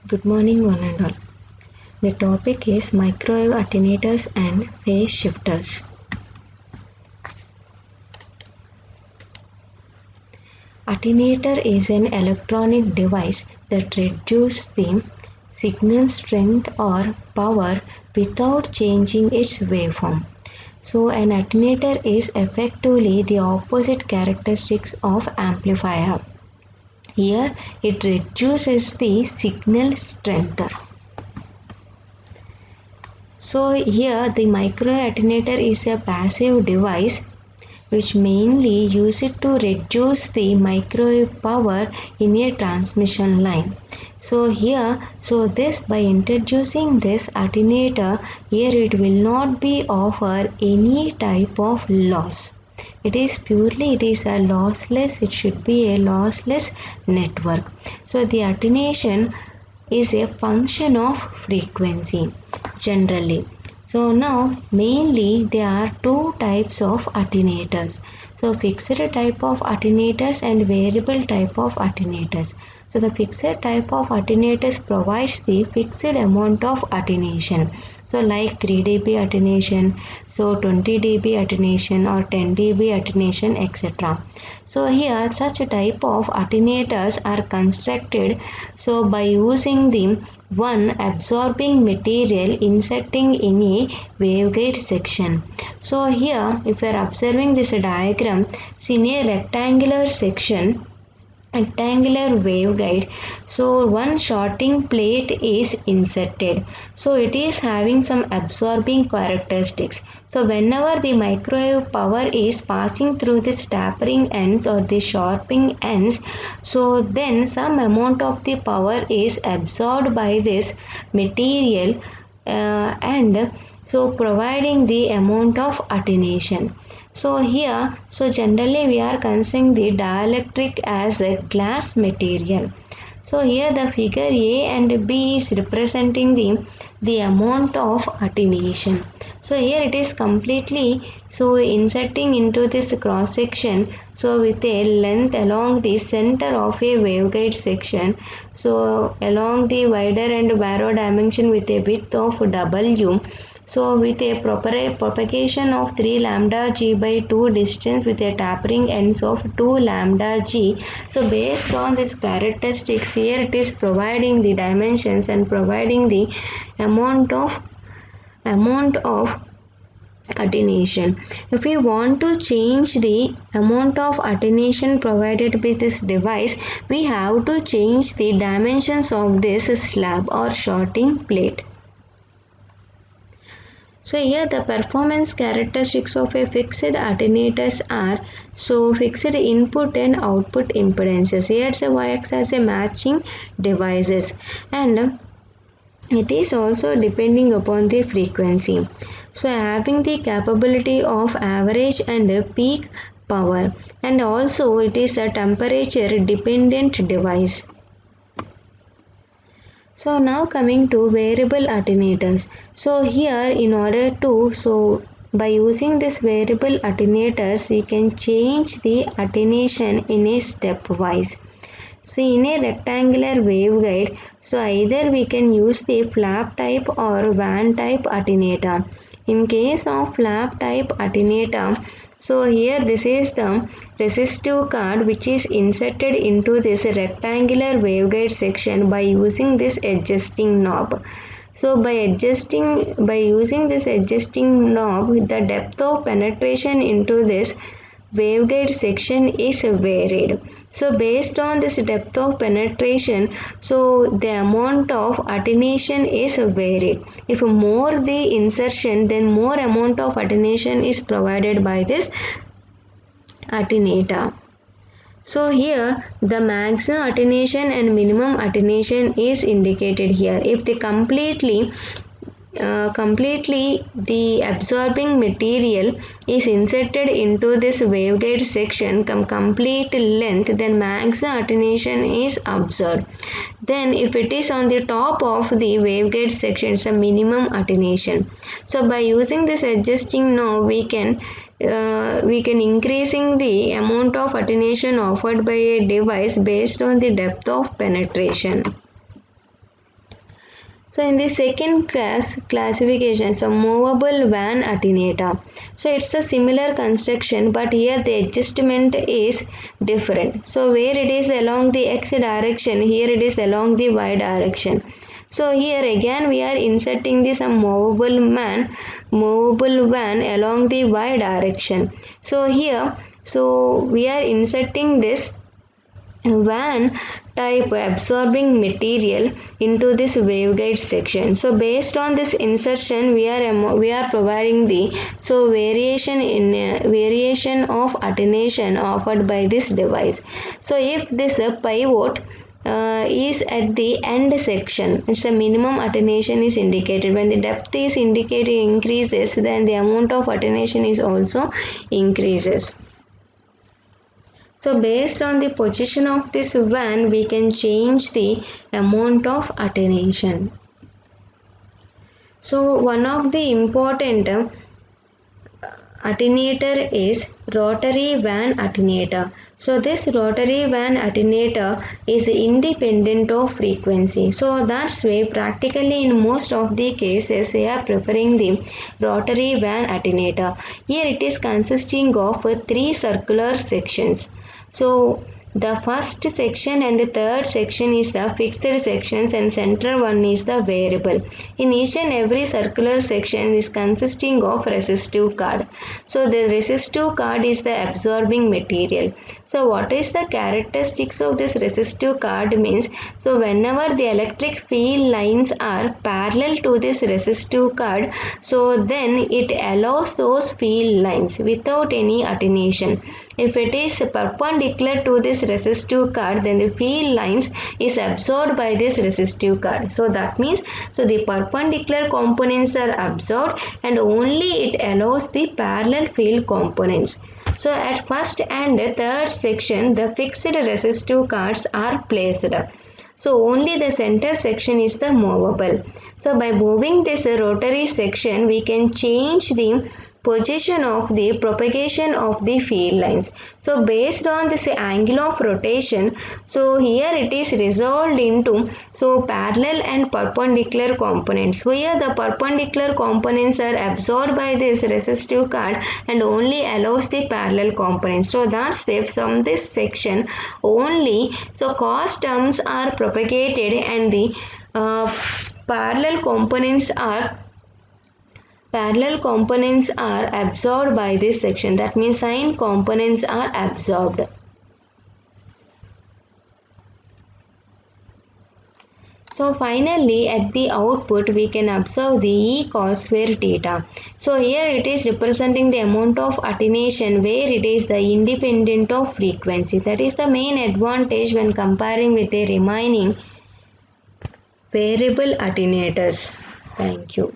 Good morning, one and all. The topic is microwave attenuators and phase shifters. Attenuator is an electronic device that reduces the signal strength or power without changing its waveform. So an attenuator is effectively the opposite characteristics of amplifier. Here it reduces the signal strength. So here the microwave attenuator is a passive device which mainly use it to reduce the microwave power in a transmission line. So by introducing this attenuator, here it will not be offer any type of loss. It is a lossless, it should be a lossless network. So the attenuation is a function of frequency generally. So now mainly there are two types of attenuators. So fixed type of attenuators and variable type of attenuators. So the fixed type of attenuators provides the fixed amount of attenuation. So like 3 dB attenuation, so 20 dB attenuation or 10 dB attenuation, etc. So here such a type of attenuators are constructed so by using the one absorbing material inserting in a waveguide section. So here if you are observing this diagram, see in a rectangular waveguide, so one shorting plate is inserted, so it is having some absorbing characteristics. So whenever the microwave power is passing through this tapering ends or the sharpening ends, so then some amount of the power is absorbed by this material and so providing the amount of attenuation. So here, so generally we are considering the dielectric as a glass material. So here the figure A and B is representing the amount of attenuation. So here it is completely so inserting into this cross section, so with a length along the center of a waveguide section, so along the wider and narrow dimension with a width of W. So with a proper propagation of 3 lambda g by 2 distance with a tapering ends of 2 lambda g. So based on this characteristics, here it is providing the dimensions and providing the amount of attenuation. If we want to change the amount of attenuation provided by this device, we have to change the dimensions of this slab or shorting plate. So here the performance characteristics of a fixed attenuators are so fixed input and output impedances. Here it works as a matching devices and it is also depending upon the frequency. So having the capability of average and peak power, and also it is a temperature dependent device. So now coming to variable attenuators. So here in order to by using this variable attenuators, we can change the attenuation in a stepwise. So in a rectangular waveguide, so either we can use the flap type or van type attenuator. In case of flap type attenuator, so here this is the resistive card which is inserted into this rectangular waveguide section by using this adjusting knob. So by using this adjusting knob, the depth of penetration into this waveguide section is varied. So based on this depth of penetration, so the amount of attenuation is varied. If more the insertion, then more amount of attenuation is provided by this attenuator. So here the maximum attenuation and minimum attenuation is indicated here. If the completely the absorbing material is inserted into this waveguide section complete length, then maximum attenuation is observed. Then if it is on the top of the waveguide section, it's a minimum attenuation. So by using this adjusting knob, we can increasing the amount of attenuation offered by a device based on the depth of penetration. So in the second classification, so movable van attenuator. So it's a similar construction, but here the adjustment is different. So where it is along the x direction, here it is along the y direction. So here again we are inserting this movable van along the y direction. So here, so we are inserting this van type absorbing material into this waveguide section. So based on this insertion, we are providing the variation of attenuation offered by this device. So if this pivot is at the end section, it's a minimum attenuation is indicated. When the depth is indicated increases, then the amount of attenuation is also increases. So based on the position of this van, we can change the amount of attenuation. So one of the important attenuator is rotary van attenuator. So this rotary van attenuator is independent of frequency. So that's why practically in most of the cases they are preferring the rotary van attenuator. Here it is consisting of 3 circular sections. So the first section and the third section is the fixed sections and center one is the variable. In each and every circular section is consisting of resistive card. So the resistive card is the absorbing material. So what is the characteristics of this resistive card means, so whenever the electric field lines are parallel to this resistive card, so then it allows those field lines without any attenuation. If it is perpendicular to this resistive card, then the field lines is absorbed by this resistive card. So that means, so the perpendicular components are absorbed and only it allows the parallel field components. So at first and third section, the fixed resistive cards are placed. So only the center section is the movable. So by moving this rotary section, we can change the position of the propagation of the field lines. So based on this angle of rotation, so here it is resolved into parallel and perpendicular components. So here the perpendicular components are absorbed by this resistive card and only allows the parallel components. So that's why from this section only cos terms are propagated and the parallel components are absorbed by this section. That means sine components are absorbed. So finally at the output we can observe the E cos square theta. So here it is representing the amount of attenuation where it is the independent of frequency. That is the main advantage when comparing with the remaining variable attenuators. Thank you.